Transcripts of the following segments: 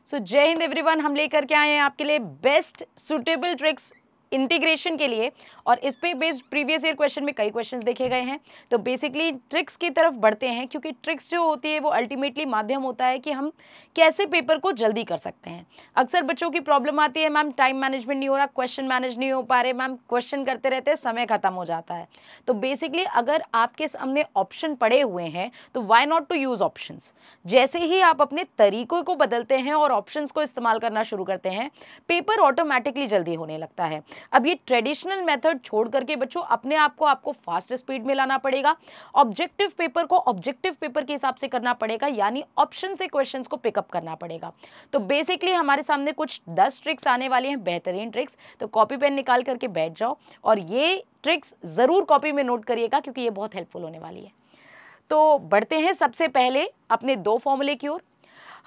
सो जय हिंद एवरीवन, हम लेकर के आए हैं आपके लिए बेस्ट सुटेबल ट्रिक्स इंटीग्रेशन के लिए। और इस पे बेस्ड प्रीवियस ईयर क्वेश्चन में कई क्वेश्चंस देखे गए हैं। तो बेसिकली ट्रिक्स की तरफ बढ़ते हैं, क्योंकि ट्रिक्स जो होती है वो अल्टीमेटली माध्यम होता है कि हम कैसे पेपर को जल्दी कर सकते हैं। अक्सर बच्चों की प्रॉब्लम आती है, मैम टाइम मैनेजमेंट नहीं हो रहा, क्वेश्चन मैनेज नहीं हो पा रहे, मैम क्वेश्चन करते रहते समय खत्म हो जाता है। तो बेसिकली अगर आपके सामने ऑप्शन पड़े हुए हैं तो why not to use options. जैसे ही आप अपने तरीकों को बदलते हैं और ऑप्शंस को इस्तेमाल करना शुरू करते हैं, पेपर ऑटोमेटिकली जल्दी होने लगता है। अब ये ट्रेडिशनल मेथड छोड़ करके बच्चों अपने आप को आपको फास्ट स्पीड में लाना पड़ेगा। ऑब्जेक्टिव पेपर को ऑब्जेक्टिव पेपर के हिसाब से करना पड़ेगा, यानी ऑप्शन से क्वेश्चंस को पिकअप करना पड़ेगा। तो बेसिकली हमारे सामने कुछ 10 ट्रिक्स आने वाली हैं, बेहतरीन ट्रिक्स। तो कॉपी पेन निकाल करके बैठ जाओ और ये ट्रिक्स जरूर कॉपी में नोट करिएगा, क्योंकि ये बहुत हेल्पफुल होने वाली है। तो बढ़ते हैं सबसे पहले अपने दो फॉर्मूले की ओर।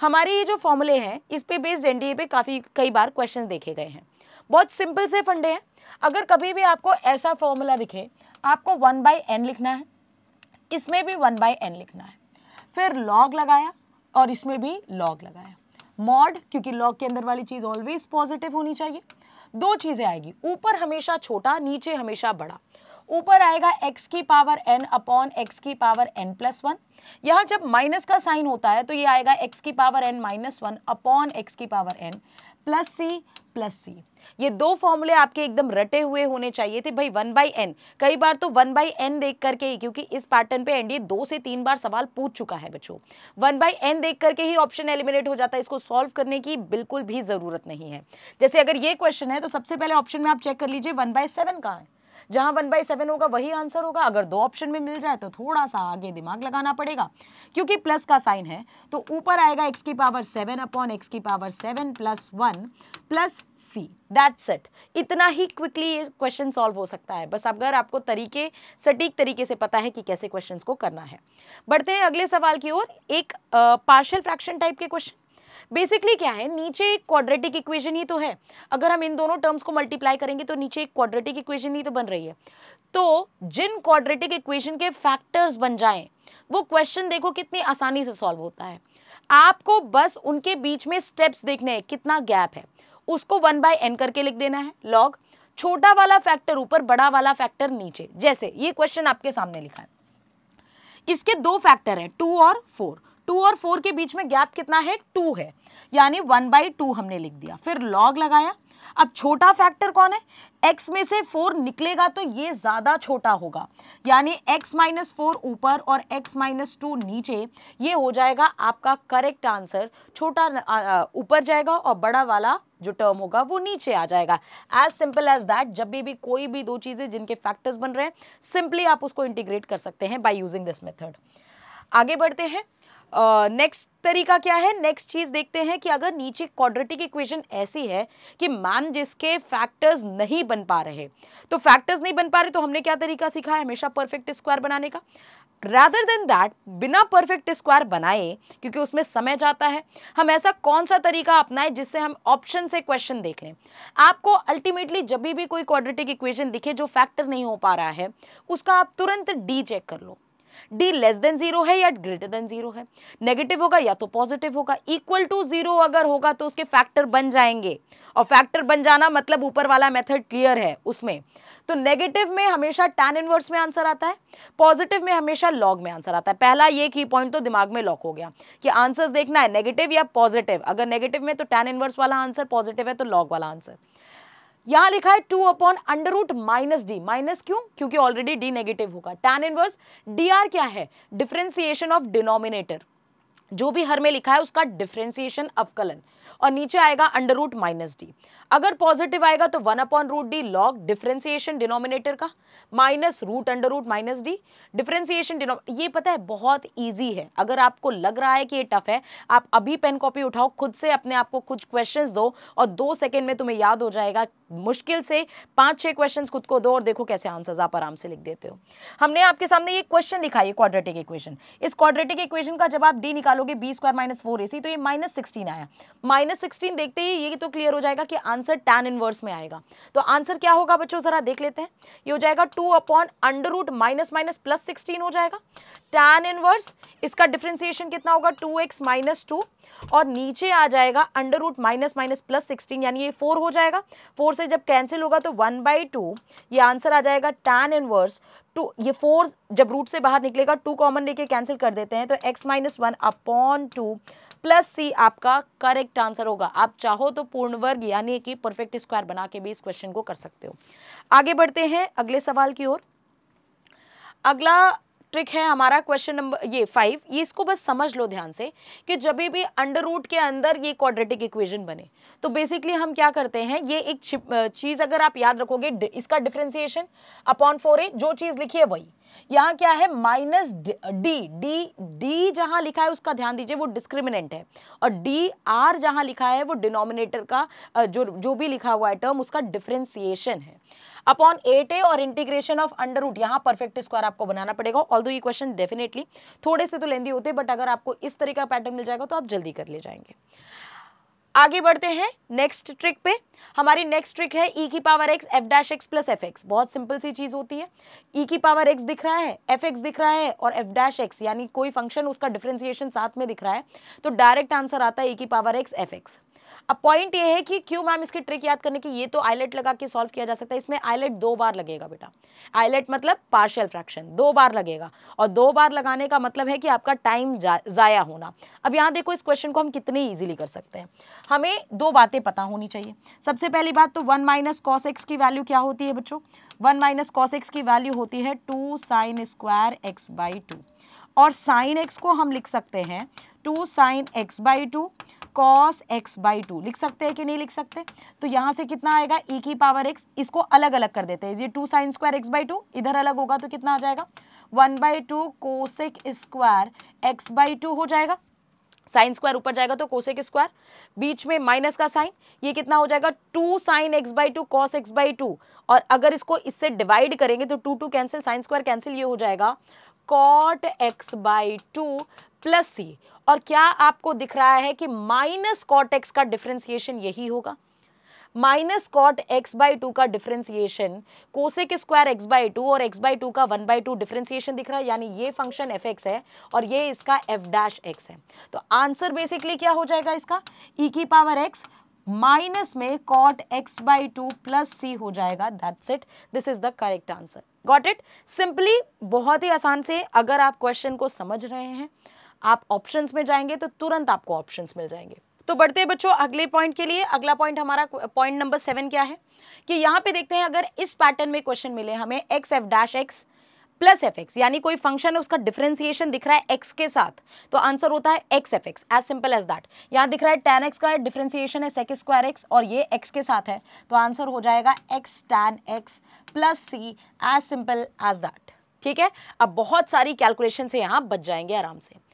हमारे ये जो फॉर्मूले हैं इस पे बेस्ड एनडीए पे कई बार क्वेश्चन देखे गए हैं। बहुत सिंपल से फंडे हैं। अगर कभी भी आपको ऐसा फॉर्मूला दिखे, आपको 1/n लिखना है, इसमें भी 1/n लिखना है, फिर लॉग लगाया और इसमें भी लॉग लगाया। मॉड, क्योंकि लॉग के अंदर वाली चीज ऑलवेज पॉजिटिव होनी चाहिए। दो चीजें आएगी, ऊपर हमेशा छोटा, नीचे हमेशा बड़ा। ऊपर आएगा x की पावर n अपॉन x की पावर n+1। यहाँ जब माइनस का साइन होता है तो ये आएगा x की पावर n-1 अपॉन x की पावर n प्लस c। ये दो फॉर्मूले आपके एकदम रटे हुए होने चाहिए थे भाई। 1/n, कई बार तो 1/n देख करके ही, क्योंकि इस पैटर्न पे एनडीए 2 से 3 बार सवाल पूछ चुका है बच्चों, 1/n देख करके ही ऑप्शन एलिमिनेट हो जाता है। इसको सॉल्व करने की बिल्कुल भी जरूरत नहीं है। जैसे अगर ये क्वेश्चन है तो सबसे पहले ऑप्शन में आप चेक कर लीजिए 1/7 कहाँ है। जहां 1/7 होगा वही आंसर होगा। अगर दो ऑप्शन में मिल जाए तो थोड़ा सा आगे दिमाग लगाना पड़ेगा, क्योंकि प्लस का साइन है। तो ऊपर आएगा x की पावर 7 अपॉन x की power 7+1 plus c। That's it. इतना ही क्विकली ये क्वेश्चन सॉल्व हो सकता है, बस अगर आपको सटीक तरीके से पता है कि कैसे क्वेश्चंस को करना है। बढ़ते हैं अगले सवाल की ओर। एक पार्शियल फ्रैक्शन टाइप के क्वेश्चन। बेसिकली क्या है, नीचे एक क्वाड्रेटिक इक्वेशन ही तो है। अगर हम इन दोनों टर्म्स को मल्टीप्लाई करेंगे तो नीचे एक क्वाड्रेटिक इक्वेशन ही तो बन रही है। तो जिन क्वाड्रेटिक इक्वेशन के फैक्टर्स बन जाएं, वो क्वेश्चन देखो कितनी आसानी से सॉल्व होता है। आपको बस उनके बीच में स्टेप्स देखने हैं, कितना गैप है, उसको 1/n करके लिख देना है। लॉग, छोटा वाला फैक्टर ऊपर, बड़ा वाला फैक्टर नीचे। जैसे ये क्वेश्चन आपके सामने लिखा है, इसके दो फैक्टर हैं 2 और 4। 2 और 4 के बीच में गैप कितना है, 2 है, यानी 1/2 हमने लिख दिया। फिर लॉग लगाया। अब छोटा फैक्टर कौन है, x में से 4 निकलेगा तो ये ज्यादा छोटा होगा, यानी x-4 ऊपर और x-2 नीचे। ये हो जाएगा आपका करेक्ट आंसर। छोटा ऊपर जाएगा और बड़ा वाला जो टर्म होगा वो नीचे आ जाएगा। As simple as that. जब भी कोई भी दो चीजें जिनके फैक्टर्स बन रहे हैं, सिंपली आप उसको इंटीग्रेट कर सकते हैं बाय यूजिंग दिस मेथड। आगे बढ़ते हैं। नेक्स्ट तरीका क्या है, नेक्स्ट चीज देखते हैं कि अगर नीचे क्वाड्रेटिक इक्वेशन ऐसी है कि मैम जिसके फैक्टर्स नहीं बन पा रहे, तो फैक्टर्स नहीं बन पा रहे तो हमने क्या तरीका सीखा है, हमेशा परफेक्ट स्क्वायर बनाने का। रादर देन दैट, बिना परफेक्ट स्क्वायर बनाए, क्योंकि उसमें समय जाता है, हम ऐसा कौन सा तरीका अपनाएं जिससे हम ऑप्शन से क्वेश्चन देख लें। आपको अल्टीमेटली जब भी कोई क्वाड्रेटिक इक्वेशन दिखे जो फैक्टर नहीं हो पा रहा है, उसका आप तुरंत डी चेक कर लो। डी लेस देन 0 है या ग्रेटर देन 0 है, नेगेटिव होगा या तो पॉजिटिव होगा। इक्वल टू 0 अगर होगा तो उसके फैक्टर बन जाएंगे, और फैक्टर बन जाना मतलब ऊपर वाला मेथड क्लियर है उसमें। तो नेगेटिव में हमेशा tan इनवर्स में आंसर आता है, पॉजिटिव में हमेशा लॉग में आंसर आता है। पहला ये की पॉइंट तो दिमाग में लॉक हो गया कि आंसर्स देखना है नेगेटिव या पॉजिटिव। अगर नेगेटिव में तो tan इनवर्स वाला आंसर, पॉजिटिव है तो लॉग वाला आंसर। यहां लिखा है 2 अपॉन √-d। माइनस क्यों, क्योंकि ऑलरेडी डी नेगेटिव होगा। tan इनवर्स dr क्या है, डिफरेंशिएशन ऑफ डिनोमिनेटर। जो भी हर में लिखा है उसका डिफरेंशिएशन अवकलन, और नीचे आएगा √-d। अगर पॉजिटिव आएगा तो 1/√d लॉग डिफरेंशिएशन डिनोमिनेटर का, माइनस √√-d डिफरेंशिएशन ये पता है बहुत इजी है। अगर आपको लग रहा है कि ये टफ है, आप अभी पेन कॉपी उठाओ, खुद से अपने आप को कुछ क्वेश्चंस दो और 2 सेकंड में तुम्हें याद हो जाएगा। मुश्किल से 5-6 क्वेश्चंस खुद को दो और देखो कैसे आंसर्स आप आराम से लिख देते हो। हमने आपके सामने ये क्वेश्चन लिखा है, क्वाड्रेटिक इक्वेशन। इस क्वाड्रेटिक इक्वेशन का जब आप डी निकालो निकालोगे बी स्क्वायर माइनस 4ac, तो ये -16 आया। -16 देखते ही ये तो क्लियर हो जाएगा कि आंसर tan इनवर्स में आएगा। तो आंसर क्या होगा बच्चों, जरा देख लेते हैं। ये हो जाएगा 2/√- माइनस प्लस 16 हो जाएगा। tan इनवर्स, इसका डिफरेंशिएशन कितना होगा, 2x माइनस 2, और नीचे आ जाएगा अंडर रूट माइनस प्लस 16, यानी ये 4 हो जाएगा। 4 से जब कैंसिल होगा तो 1/2, ये आंसर आ जाएगा tan इनवर्स 2। ये 4 जब रूट से बाहर निकलेगा, 2 कॉमन लेके कैंसिल कर देते हैं, तो x-1/2 प्लस सी आपका करेक्ट आंसर होगा। आप चाहो तो पूर्ण वर्ग यानी कि परफेक्ट स्क्वायर बना के भी इस क्वेश्चन को कर सकते हो। आगे बढ़ते हैं अगले सवाल की ओर। अगला ट्रिक है हमारा क्वेश्चन नंबर ये 5। ये इसको बस समझ लो ध्यान से कि जब भी अंडर रूट के अंदर ये क्वाड्रेटिक इक्वेशन बने तो बेसिकली हम क्या करते हैं, ये एक चीज अगर आप याद रखोगे, इसका डिफरेंशिएशन अपॉन 4a, जो चीज लिखी है वही। यहाँ क्या है, माइनस डी जहां लिखा है उसका ध्यान दीजिए, वो डिस्क्रिमिनेंट है, और डी आर जहां लिखा है वो डिनोमिनेटर का जो भी लिखा हुआ है टर्म, उसका डिफरेंशिएशन है अपॉन 8a, और इंटीग्रेशन ऑफ अंडर रूट। यहाँ परफेक्ट स्क्वायर आपको बनाना पड़ेगा। ऑल्दो ये क्वेश्चन डेफिनेटली थोड़े से तो लेंदी होते हैं, बट अगर आपको इस तरह का पैटर्न मिल जाएगा तो आप जल्दी कर ले जाएंगे। आगे बढ़ते हैं नेक्स्ट ट्रिक पे। हमारी नेक्स्ट ट्रिक है e⁻x f'(x प्लस fx। बहुत सिंपल सी चीज होती है। e⁻x दिख रहा है, fx दिख रहा है, और f'(x यानी कोई फंक्शन उसका डिफरेंशिएशन साथ में दिख रहा है, तो डायरेक्ट आंसर आता है e⁻x fx। अब पॉइंट ये है कि क्यों मैम इसकी ट्रिक याद करने की, ये तो आइलेट लगा के सॉल्व किया जा सकता है। इसमें आइलेट 2 बार लगेगा बेटा। आइलेट मतलब पार्शियल फ्रैक्शन 2 बार लगेगा, और 2 बार लगाने का मतलब है कि आपका टाइम जाया होना। अब यहाँ देखो, इस क्वेश्चन को हम कितने इजीली कर सकते हैं। हमें 2 बातें पता होनी चाहिए। सबसे पहली बात तो 1 माइनस कॉस एक्स की वैल्यू क्या होती है बच्चों, 1 माइनस कॉस एक्स की वैल्यू होती है 2 साइन स्क्वायर x/2, और साइन एक्स को हम लिख सकते हैं 2 साइन x/2 cos x/2। लिख सकते हैं कि नहीं लिख सकते, तो यहां से कितना आएगा e⁻x, इसको अलग अलग कर देते हैं। ये 2 साइन स्क्वायर x/2 इधर अलग होगा तो कितना आ जाएगा, 1/2 कोसेक स्क्वायर x/2 हो जाएगा। साइन स्क्वायर ऊपर जाएगा तो कोसेक स्क्वायर, बीच में माइनस का साइन, ये कितना हो जाएगा 2 साइन x/2 cos x/2, और अगर इसको इससे डिवाइड करेंगे तो 2 कैंसिल, साइन स्क्वायर कैंसिल, ये हो जाएगा cot x/2 प्लस सी। और क्या आपको दिख रहा है कि माइनस कॉट एक्स का डिफरेंशिएशन यही होगा। माइनस कॉट x/2 का डिफरेंशिएशन कोसेक स्क्वायर x/2 और x/2 का 1/2 डिफरेंशिएशन दिख रहा है, यानी ये फंक्शन fx है और ये इसका f'(x) है। तो आंसर बेसिकली क्या हो जाएगा इसका, e⁻x माइनस में कॉट x/2 प्लस सी हो जाएगा। That's it, this is the correct answer. Got it, simply बहुत ही आसान से। अगर आप क्वेश्चन को समझ रहे हैं, आप ऑप्शंस में जाएंगे तो तुरंत आपको ऑप्शंस मिल जाएंगे। तो बढ़ते हैं बच्चों अगले पॉइंट के लिए। अगला पॉइंट हमारा पॉइंट नंबर 7 क्या है कि यहाँ पे देखते हैं, अगर इस पैटर्न में क्वेश्चन मिले हमें x(f'(x प्लस fx, यानी कोई फंक्शन है उसका डिफरेंशिएशन दिख रहा है x के साथ, तो आंसर होता है x(f(x), as simple as that. यहाँ दिख रहा है tan x का डिफरेंशिएशन है sec स्क्वायर x, और ये x के साथ है, तो आंसर हो जाएगा x tan x plus c, as simple as that. ठीक है, अब बहुत सारी कैलकुलेशन से यहाँ बच जाएंगे आराम से।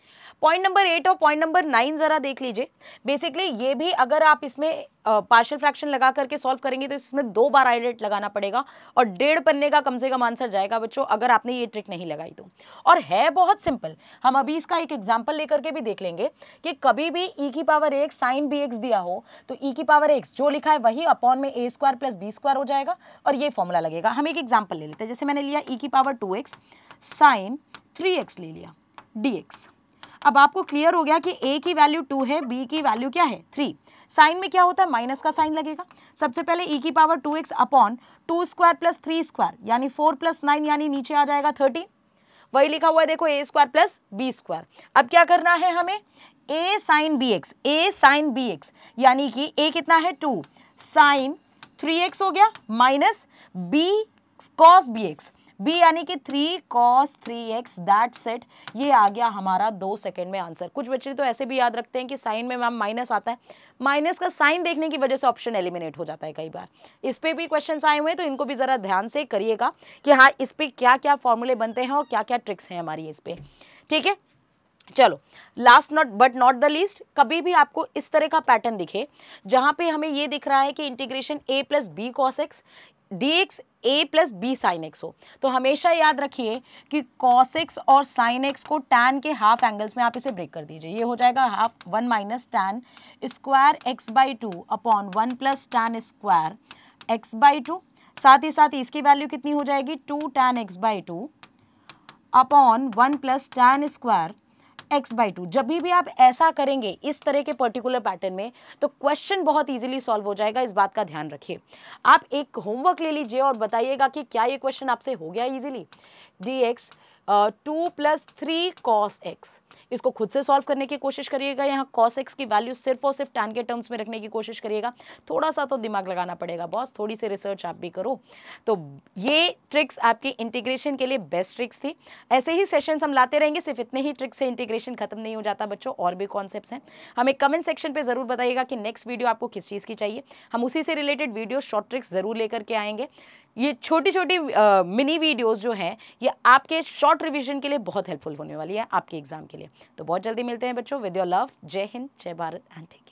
पॉइंट नंबर 8 और पॉइंट नंबर 9 जरा देख लीजिए। बेसिकली ये भी अगर आप इसमें पार्शियल फ्रैक्शन लगा करके सॉल्व करेंगे तो इसमें 2 बार आइलेट लगाना पड़ेगा, और 1.5 पन्ने का कम से कम आंसर जाएगा बच्चों, अगर आपने ये ट्रिक नहीं लगाई तो। और है बहुत सिंपल। हम अभी इसका एक एग्जाम्पल लेकर के भी देख लेंगे कि कभी भी e⁻x साइन bx दिया हो तो e⁻x जो लिखा है वही अपॉन में a square plus b square हो जाएगा, और ये फॉर्मूला लगेगा। हम एक एग्जाम्पल ले लेते हैं, जैसे मैंने लिया e⁻2x साइन 3x ले लिया dx। अब आपको क्लियर हो गया कि a की वैल्यू 2 है, b की वैल्यू क्या है 3। साइन में क्या होता है, माइनस का साइन लगेगा। सबसे पहले e⁻2x upon 2 square plus 3 square, यानी 4 प्लस 9, यानी नीचे आ जाएगा 13। वही लिखा हुआ है देखो, a square plus b square. अब क्या करना है हमें, a साइन bx, यानी कि a कितना है 2 साइन 3x हो गया, minus b cos bx, b यानी कि 3 cos 3x, दैट्स इट। ये आ गया हमारा 2 सेकंड में आंसर। कुछ बच्चे तो ऐसे भी याद रखते हैं कि साइन में मैम माइनस आता है, माइनस का साइन देखने की वजह से ऑप्शन एलिमिनेट हो जाता है कई बार। इस पे भी क्वेश्चंस आए हुए हैं, तो इनको भी जरा ध्यान से करिएगा कि हाँ इस पे क्या क्या फॉर्मूले बनते हैं और क्या क्या ट्रिक्स हैं हमारी इस पे। ठीक है, चलो last but not the least, कभी भी आपको इस तरह का पैटर्न दिखे जहां पे हमें ये दिख रहा है कि integration a plus b cos x, dx a plus b sine x हो, तो हमेशा याद रखिए कि cos x और sin x को tan के हाफ एंगल्स में आप इसे ब्रेक कर दीजिए। ये हो जाएगा half 1 minus tan square x by two upon 1 plus tan square x by two. साथ ही साथ इसकी वैल्यू कितनी हो जाएगी 2 tan x by two upon 1 plus tan square x by two. जब भी आप ऐसा करेंगे इस तरह के पर्टिकुलर पैटर्न में, तो क्वेश्चन बहुत इजीली सॉल्व हो जाएगा। इस बात का ध्यान रखिए। आप एक होमवर्क ले लीजिए और बताइएगा कि क्या ये क्वेश्चन आपसे हो गया easily. dx 2 plus 3 cos x, इसको खुद से सॉल्व करने की कोशिश करिएगा। यहाँ cos x की वैल्यू सिर्फ और सिर्फ tan के टर्म्स में रखने की कोशिश करिएगा। थोड़ा सा तो दिमाग लगाना पड़ेगा बॉस, थोड़ी सी रिसर्च आप भी करो। तो ये ट्रिक्स आपके इंटीग्रेशन के लिए बेस्ट ट्रिक्स थी। ऐसे ही सेशंस हम लाते रहेंगे, सिर्फ इतने ही ट्रिक्स से इंटीग्रेशन खत्म नहीं हो जाता बच्चों, और भी कॉन्सेप्ट्स हैं। हमें कमेंट सेक्शन पे ज़रूर बताइएगा कि नेक्स्ट वीडियो आपको किस चीज़ की चाहिए। हम उसी से रिलेटेड वीडियो शॉर्ट ट्रिक्स ज़रूर लेकर के आएंगे। ये छोटी छोटी मिनी वीडियोस जो हैं ये आपके शॉर्ट रिवीजन के लिए बहुत हेल्पफुल होने वाली है आपके एग्जाम के लिए। तो बहुत जल्दी मिलते हैं बच्चों। विद योर लव, जय हिंद, जय भारत एंड टेक केयर।